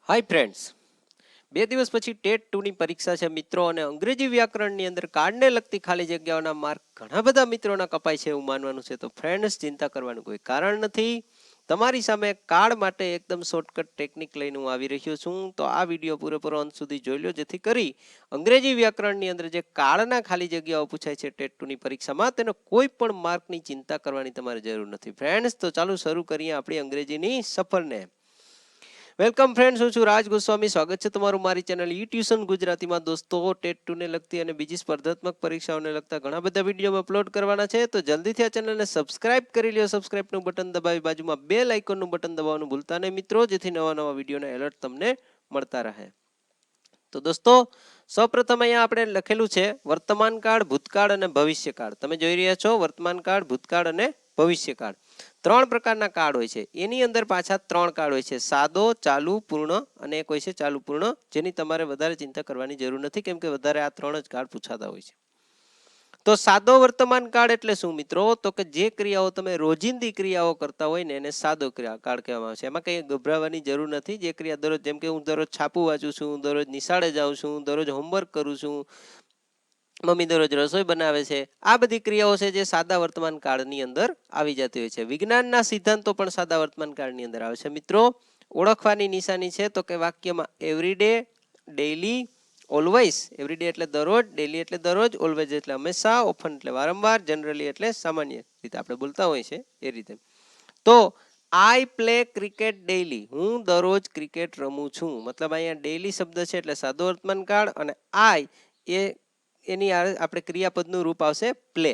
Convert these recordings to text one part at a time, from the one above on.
Hi friends, 2 દિવસ પછી TET 2ની પરીક્ષા છે મિત્રો, અને અંગ્રેજી વ્યાકરણની અંદર કાર્ડને લગતી ખાલી જગ્યાઓના માર્ક ઘણા બધા મિત્રોના કપાય છે એવું માનવાનું છે. તો ફ્રેન્ડ્સ, ચિંતા કરવાનું કોઈ કારણ નથી. તમારી સામે કાર્ડ માટે એકદમ શોર્ટકટ ટેકનિક લઈને હું આવી રહ્યો છું. તો આ વિડીયો પૂરેપૂરો અંત સુધી જોઈ લો, જેથી કરી અંગ્રેજી વ્યાકરણની અંદર જે કાર્ડના ખાલી જગ્યાઓ પૂછાય છે ટેટ 2ની પરીક્ષામાં, તેનો કોઈ પણ માર્કની ચિંતા કરવાની તમારે જરૂર નથી. ફ્રેન્ડ્સ, તો ચાલો શરૂ કરીએ આપણી અંગ્રેજીની સફરને. વેલકમ ફ્રેન્ડ્સ, હું છું રાજ ગોસ્વામી. સ્વાગત છે તમારું મારી ચેનલ ઈ ટ્યુશન ગુજરાતીમાં. દોસ્તો, ટેટ 2ને લગતી અને બીજી સ્પર્ધાત્મક પરીક્ષાઓને લગતા ઘણા બધા વિડીયો અપલોડ કરવાના છે, તો જલ્દીથી આ ચેનલને સબસ્ક્રાઇબ કરી લ્યો. સબસ્ક્રાઇબનું બટન દબાવી બાજુમાં બેલ આઇકોનનું બટન દબાવવાનું ભૂલતા નહીં મિત્રો, જેથી નવા વિડીયોના એલર્ટ તમને મળતા રહે. તો દોસ્તો, સૌપ્રથમ અહીંયા આપણે લખેલું છે વર્તમાન કાળ, ભૂતકાળ અને ભવિષ્યકાળ. તમે જોઈ રહ્યા છો વર્તમાન કાળ, ભૂતકાળ અને ભવિષ્યકાળ. 3 પ્રકારના કાર્ડ હોય છે. એની અંદર પાછા 3 કાર્ડ હોય છે: સાદો, ચાલુ, પૂર્ણ અને એક હોય છે ચાલુ પૂર્ણ, જેની તમારે વધારે ચિંતા કરવાની જરૂર નથી, કેમ કે વધારે આ 3 જ કાર્ડ પૂછાતા હોય છે. તો સાદો વર્તમાન કાળ એટલે શું મિત્રો? તો કે જે ક્રિયાઓ તમે રોજિંદી ક્રિયાઓ કરતા હોય ને એને સાદો કાળ કહેવામાં આવે છે. એમાં કંઈ ગભરાવાની જરૂર નથી. જે ક્રિયા દરરોજ, જેમ કે હું દરરોજ છાપું વાંચું છું, દરરોજ નિશાળે જાઉં છું, દરરોજ હોમવર્ક કરું છું, મમ્મી દરરોજ રસોઈ બનાવે છે, આ બધી ક્રિયાઓ છે જે સાદા વર્તમાન કાળની અંદર આવી જતી હોય છે. વિજ્ઞાનના સિદ્ધાંતો પણ સાદા વર્તમાન કાળની અંદર આવે છે મિત્રો. ઓળખવાની નિશાની છે તો કે વાક્યમાં એવરીડે, ડેઈલી, ઓલવેઝ. એવરીડે એટલે દરરોજ, ડેઈલી એટલે દરરોજ, ઓલવેઝ એટલે હંમેશા, ઓફન એટલે વારંવાર, જનરલી એટલે સામાન્ય રીતે આપણે બોલતા હોય છે એ રીતે. તો આઈ પ્લે ક્રિકેટ ડેઈલી, હું દરરોજ ક્રિકેટ રમું છું. મતલબ અહીંયા ડેઈલી શબ્દ છે એટલે સાદો વર્તમાન કાળ, અને આઈ એની આપણે ક્રિયાપદનું રૂપ આવશે પ્લે.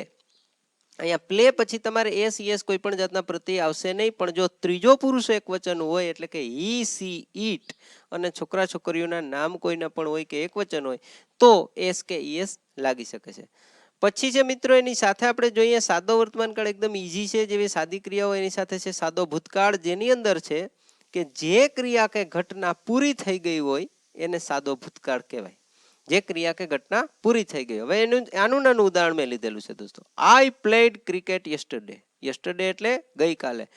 અહીંયા પ્લે પછી તમારે એસ યસ કોઈ પણ જાતના પ્રત્યય આવશે નહીં, પણ જો ત્રીજો પુરુષ એક વચન હોય, એટલે કે હી, સી, ઈટ, અને છોકરા છોકરીઓના નામ કોઈના પણ હોય કે એક વચન હોય, તો એસ કે યસ લાગી શકે છે. પછી છે મિત્રો એની સાથે આપણે જોઈએ સાદો વર્તમાન કાળ, એકદમ ઈઝી છે. જેવી સાદી ક્રિયાઓ એની સાથે છે સાદો ભૂતકાળ, જેની અંદર છે કે જે ક્રિયા કે ઘટના પૂરી થઈ ગઈ હોય એને સાદો ભૂતકાળ કહેવાય. જે ક્રિયા કે ઘટના પૂરી થઈ ગઈ. હવે એનું આનું નાનું ઉદાહરણ મેં લીધેલું છે દોસ્તો. આઈ પ્લેડ ક્રિકેટ યસ્ટરડે. યસ્ટરડે એટલે ગઈકાલે.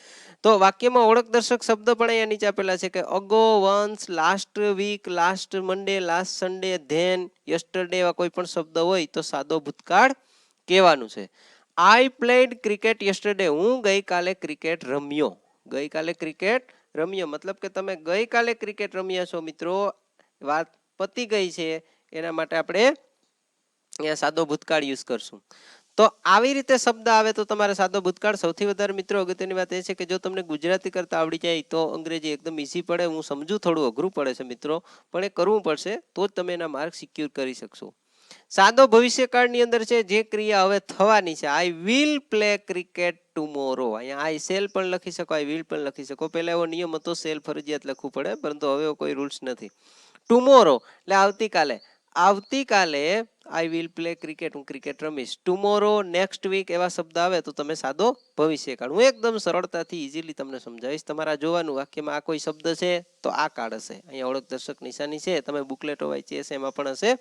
તો વાક્યમાં ઓળખ દર્શક શબ્દ પણ અહીંયા નીચે આપેલા છે કે ago, once, last week, last Monday, last Sunday, then, yesterday, એવા કોઈ પણ શબ્દ હોય તો સાદો ભૂતકાળ કહેવાનું છે. આઈ પ્લેડ ક્રિકેટ યસ્ટરડે, હું ગઈકાલે ક્રિકેટ રમ્યો. ગઈકાલે ક્રિકેટ રમ્યો મતલબ કે તમે ગઈકાલે ક્રિકેટ રમ્યા છો મિત્રો. વાત પતી ગઈ છે, એના માટે આપણે અહીંયા સાદો ભૂતકાળ યુઝ કરશું. તો આવી રીતે શબ્દ આવે તો તમારે સાદો ભૂતકાળ. સૌથી વધારે મિત્રો અગત્યની વાત એ છે કે જો તમને ગુજરાતી કરતા આવડી જાય તો અંગ્રેજી એકદમ ઈઝી પડે. હું સમજુ થોડું અઘરું પડે છે મિત્રો, પણ એ કરવું પડશે તો જ તમે એના માર્ક સિક્યોર કરી શકશો. સાદો ભવિષ્યકાળની અંદર છે જે ક્રિયા હવે થવાની છે. I will play cricket tomorrow. અહીંયા આઈ સેલ પણ લખી શકો, આઈ વિલ પણ લખી શકો. પહેલા એવો નિયમ હતો, સેલ ફરજિયાત લખવું પડે, પરંતુ હવે કોઈ રૂલ્સ નથી. ટુમોરો એટલે આવતીકાલે. આવતીકાલે આઈ વિલ પ્લે ક્રિકેટ, હું ક્રિકેટ રમીશ. ટુમોરો, નેક્સ્ટ વીક, એવા શબ્દ આવે તો તમે સાદો ભવિષ્યકાળ. હું એકદમ સરળતાથી ઈઝીલી તમને સમજાવીશ. તમારા જોવાનું વાક્યમાં આ કોઈ શબ્દ છે તો આ કાર્ડ હશે. અહીંયા ઓળખ દર્શક નિશાની છે, તમે બુકલેટો વાંચી હશે એમાં પણ હશે.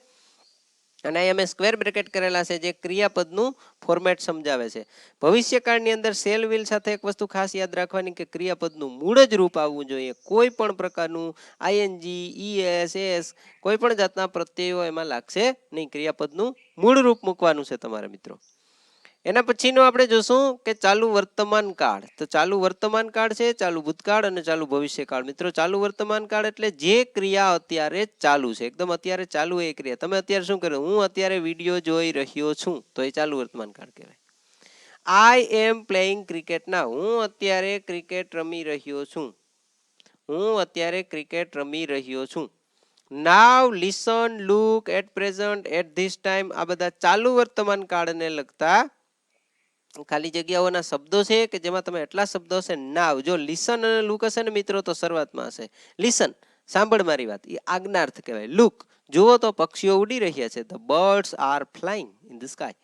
અને અહીંયા મેં સ્ક્વેર બ્રેકેટ કરેલા છે જે ક્રિયાપદનું ફોર્મેટ સમજાવે છે. ભવિષ્યકાળની અંદર સેલ વિલ સાથે એક વસ્તુ ખાસ યાદ રાખવાની કે ક્રિયાપદનું મૂળ જ રૂપ આવવું જોઈએ. કોઈ પણ પ્રકારનું આઈએનજી, ઈએસ, એસ, કોઈ પણ જાતના પ્રત્યયો એમાં લાગશે નહીં. ક્રિયાપદનું મૂળ રૂપ મૂકવાનું છે તમારે મિત્રો. એના પછીનો આપણે જોશું કે ચાલુ વર્તમાન કાળ. તો ચાલુ વર્તમાન કાળ છે, ચાલુ ભૂતકાળ અને ચાલુ ભવિષ્યકાળ. મિત્રો ચાલુ વર્તમાન કાળ એટલે જે ક્રિયા અત્યારે ચાલુ છે, એકદમ અત્યારે ચાલુ એ ક્રિયા. તમે અત્યારે શું કરો? હું અત્યારે વિડીયો જોઈ રહ્યો છું, તો એ ચાલુ વર્તમાન કાળ કહેવાય. આઈ એમ પ્લેઇંગ ક્રિકેટ નાઉ. હું અત્યારે ક્રિકેટ રમી રહ્યો છું. હું અત્યારે ક્રિકેટ રમી રહ્યો છું. Now, listen, look, at present, at this time, આ બધા ચાલુ વર્તમાન કાળને લગતા ખાલી જગ્યાઓના શબ્દો છે કે જેમાં તમે એટલા શબ્દો હશે. નાવ, જો લિસન અને લુક હશે ને મિત્રો તો શરૂઆતમાં હશે. લિસન, સાંભળ મારી વાત, એ આજ્ઞાર્થ કહેવાય. લુક, જુઓ તો પક્ષીઓ ઉડી રહ્યા છે. The birds are flying in the sky.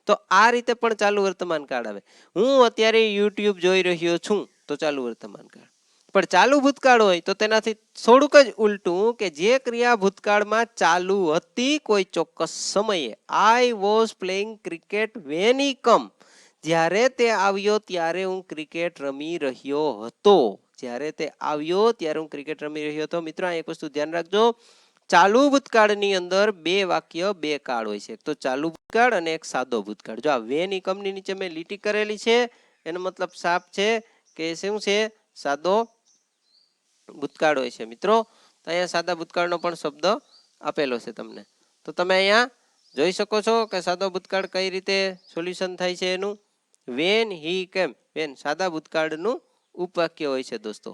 તો આ રીતે પણ ચાલુ વર્તમાન કાળ આવે. હું અત્યારે યુટ્યુબ જોઈ રહ્યો છું, તો ચાલુ વર્તમાન કાળ. પણ ચાલુ ભૂતકાળ હોય તો તેનાથી થોડુંક જ ઉલટું, કે જે ક્રિયા ભૂતકાળમાં ચાલુ હતી કોઈ ચોક્કસ સમયે. I was playing cricket when he come. જ્યારે તે આવ્યો ત્યારે હું ક્રિકેટ રમી રહ્યો હતો. જ્યારે તે આવ્યો ત્યારે હું ક્રિકેટ રમી રહ્યો હતો. મિત્રો આ એક વસ્તુ ધ્યાન રાખજો, ચાલુ ભૂતકાળની અંદર બે વાક્ય બે કાળ હોય છે, એક તો ચાલુ ભૂતકાળ અને એક સાદો ભૂતકાળ. જો આ વેન એકમની નીચે મેં લીટી કરેલી છે એનો મતલબ સાફ છે કે શું છે, સાદો ભૂતકાળ હોય છે. મિત્રો તો અહીંયા સાદા ભૂતકાળનો પણ શબ્દ આપેલો છે તમને, તો તમે અહીંયા જોઈ શકો છો કે સાદો ભૂતકાળ કઈ રીતે સોલ્યુશન થાય છે એનું. વેન હી કેમ, વેન સાદા ભૂતકાળનું ઉપવાક્ય હોય છે દોસ્તો.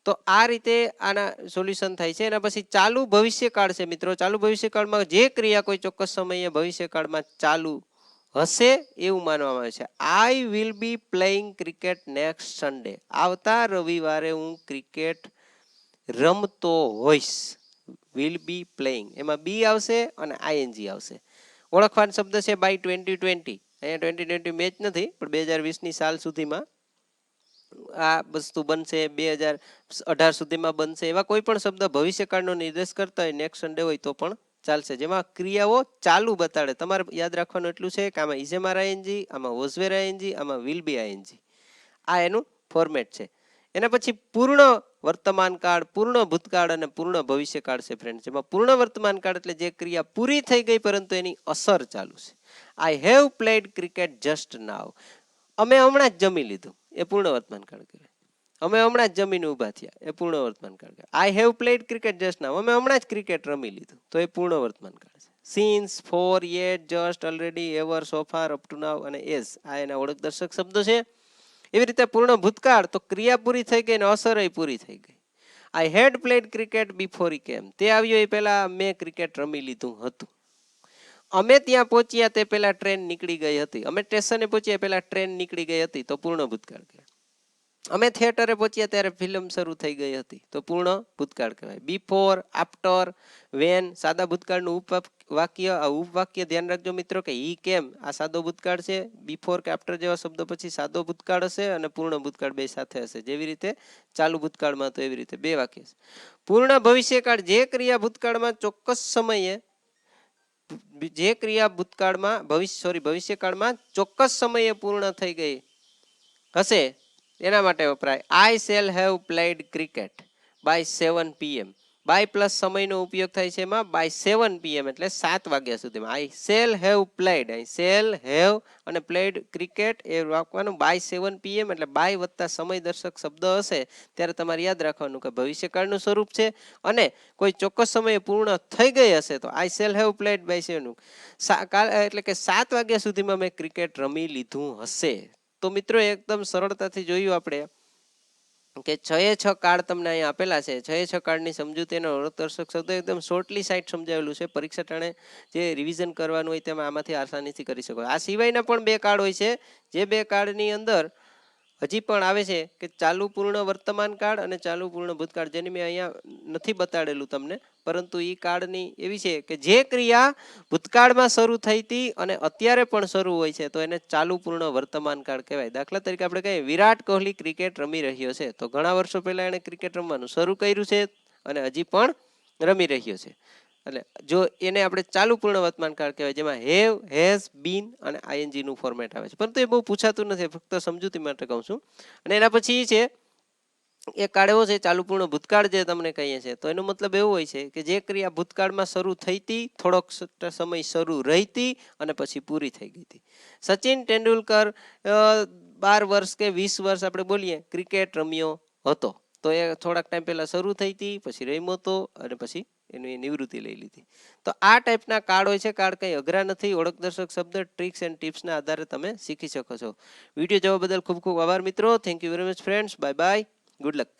તો આ રીતે આના સોલ્યુશન થાય છે. એના પછી ચાલુ ભવિષ્યકાળ છે મિત્રો. ચાલુ ભવિષ્યકાળમાં જે ક્રિયા કોઈ ચોક્કસ સમયે ભવિષ્યકાળમાં ચાલુ હશે એવું માનવામાં આવે છે. I will be playing cricket next Sunday, આવતા રવિવારે હું ક્રિકેટ રમતો હોઈશ. વિલ બી પ્લેઇંગ, એમાં બી આવશે અને આઈએનજી આવશે. ઓળખવાનો શબ્દ છે બાય 2020. અહીંયા 2020 મેચ નથી પણ 2020ની સાલ સુધીમાં આ વસ્તુ બનશે, 2018 સુધીમાં બનશે. એવા કોઈ પણ શબ્દ ભવિષ્યકાળનો નિર્દેશ કરતા હોય નેક્સ્ટ સન્ડે હોય તો પણ ચાલશે, જેમાં ક્રિયાઓ ચાલુ બતાડે. તમારે યાદ રાખવાનું એટલું છે કે આમાં ઇઝેમાર આઈએનજી, આમાં વોઝવેર આઈએનજી, આમાં વિલ બી આઈએનજી. આ એનું ફોર્મેટ છે. એના પછી પૂર્ણ વર્તમાન કાળ, પૂર્ણ ભૂતકાળ અને પૂર્ણ ભવિષ્યકાળ છે ફ્રેન્ડ. જેમાં પૂર્ણ વર્તમાન કાળ એટલે જે ક્રિયા પૂરી થઈ ગઈ પરંતુ એની અસર ચાલુ છે. I have played cricket just now, અમે હમણાં જ જમી લીધું, એ પૂર્ણ વર્તમાન કાળ કહેવાય. અમે હમણાં જ જમીને ઊભા થયા, એ પૂર્ણ વર્તમાન કાળ કહેવાય. I have played cricket just now, અમે હમણાં જ ક્રિકેટ રમી લીધું, તો એ પૂર્ણ વર્તમાન કાળ છે. Since, for, yet, just, already, ever, so far, up to now અને એઝ, આ એના ઓળખ દર્શક શબ્દો છે. એવી રીતે પૂર્ણ ભૂતકાળ તો ક્રિયા પૂરી થઈ ગઈ અને અસર પૂરી થઈ ગઈ. આઈ હેડ પ્લેડ ક્રિકેટ બિફોર હી કેમ, તે આવ્યો એ પહેલા મેં ક્રિકેટ રમી લીધું હતું. અમે ત્યાં પહોંચ્યા તે પહેલા ટ્રેન નીકળી ગઈ હતી, અમે સ્ટેશને પહોંચ્યા પહેલા ટ્રેન નીકળી ગઈ હતી, તો પૂર્ણ ભૂતકાળ કહેવાય. અમે થિયેટરે પહોંચ્યા ત્યારે ફિલ્મ શરૂ થઈ ગઈ હતી, તો પૂર્ણ ભૂતકાળ કહેવાય. બિફોર, આફ્ટર, વેન સાદા ભૂતકાળનું ઉપવાક્ય. આ ઉપવાક્ય ધ્યાન રાખજો મિત્રો કે હી કેમ આ સાદો ભૂતકાળ છે, બિફોર કે આફ્ટર જેવા શબ્દો પછી સાદો ભૂતકાળ હશે અને પૂર્ણ ભૂતકાળ બે સાથે હશે. જેવી રીતે ચાલુ ભૂતકાળમાં તો એવી રીતે બે વાક્ય છે. પૂર્ણ ભવિષ્યકાળ, જે ક્રિયા ભૂતકાળમાં ચોક્કસ સમયે, જે ક્રિયા ભૂતકાળમાં ભવિષ્યકાળમાં ચોક્કસ સમયે પૂર્ણ થઈ ગઈ હશે એના માટે વપરાય. I shall have played cricket by 7 PM. By plus સમયનો ઉપયોગ થાય છે એમાં, બાય 7 PM એટલે 7 વાગ્યા સુધીમાં. આઈ shall have played, I shall have અને પ્લેડ ક્રિકેટ એ રાખવાનું. બાય 7 PM એટલે બાય વત્તા સમય દર્શક શબ્દ હશે ત્યારે તમારે યાદ રાખવાનું કે ભવિષ્યકાળનું સ્વરૂપ છે અને કોઈ ચોક્કસ સમયે પૂર્ણ થઈ ગઈ હશે તો I shall have played by 7 એટલે કે 7 વાગ્યા સુધીમાં મેં ક્રિકેટ રમી લીધું હશે. તો મિત્રો એકદમ સરળતાથી જોયું આપણે કે 6 કાળ તમને અહીંયા આપેલા છે. 6 કાળની સમજૂતીનો દર્શક શબ્દ એકદમ શોર્ટલી સાઇટ સમજાવેલું છે. પરીક્ષા ટાણે જે રિવિઝન કરવાનું હોય તેમાં આમાંથી આસાનીથી કરી શકો. આ સિવાયના પણ 2 કાળ હોય છે, જે 2 કાળની અંદર હજી પણ આવે છે કે ચાલુ પૂર્ણ વર્તમાન કાળ અને ચાલુ પૂર્ણ ભૂતકાળ, જેની મેં અહીંયા નથી બતાડેલું તમને, પરંતુ એ કાળની એવી છે કે જે ક્રિયા ભૂતકાળમાં શરૂ થઈ હતી અને અત્યારે પણ શરૂ હોય છે તો એને ચાલુ પૂર્ણ વર્તમાન કાળ કહેવાય. દાખલા તરીકે આપણે કહીએ વિરાટ કોહલી ક્રિકેટ રમી રહ્યો છે, તો ઘણા વર્ષો પહેલા એને ક્રિકેટ રમવાનું શરૂ કર્યું છે અને હજી પણ રમી રહ્યો છે. એટલે જો એને આપણે ચાલુ પૂર્ણ વર્તમાન કાળ કહેવાય, જેમાં હેવ, હેઝ, બીન અને આઈએનજી નું ફોર્મેટ આવે છે. પરંતુ એ બહુ પૂછાતું નથી, ફક્ત સમજૂતી માટે કહું છું. અને એના પછી છે એ કાળ એવો છે ચાલુ પૂર્ણ ભૂતકાળ જે તમને કહીએ છીએ, તો એનો મતલબ એવો હોય છે કે જે ક્રિયા ભૂતકાળમાં શરૂ થઈ હતી, થોડોક સમય શરૂ રહી હતી અને પછી પૂરી થઈ ગઈ હતી. સચિન તેંડુલકર 12 વર્ષ કે 20 વર્ષ આપણે બોલીએ ક્રિકેટ રમ્યો હતો, તો એ થોડાક ટાઈમ પહેલા શરૂ થઈ હતી, પછી રમ્યો હતો અને પછી એની નિવૃત્તિ લઈ લીધી. તો આ ટાઈપના કાર્ડ હોય છે. કાર્ડ કંઈ અઘરા નથી. ઓળખ દર્શક શબ્દ, ટ્રિક્સ એન્ડ ટિપ્સના આધારે તમે શીખી શકો છો. વિડીયો જોવા બદલ ખૂબ ખૂબ આભાર મિત્રો. Thank you very much friends. Bye bye. Good luck.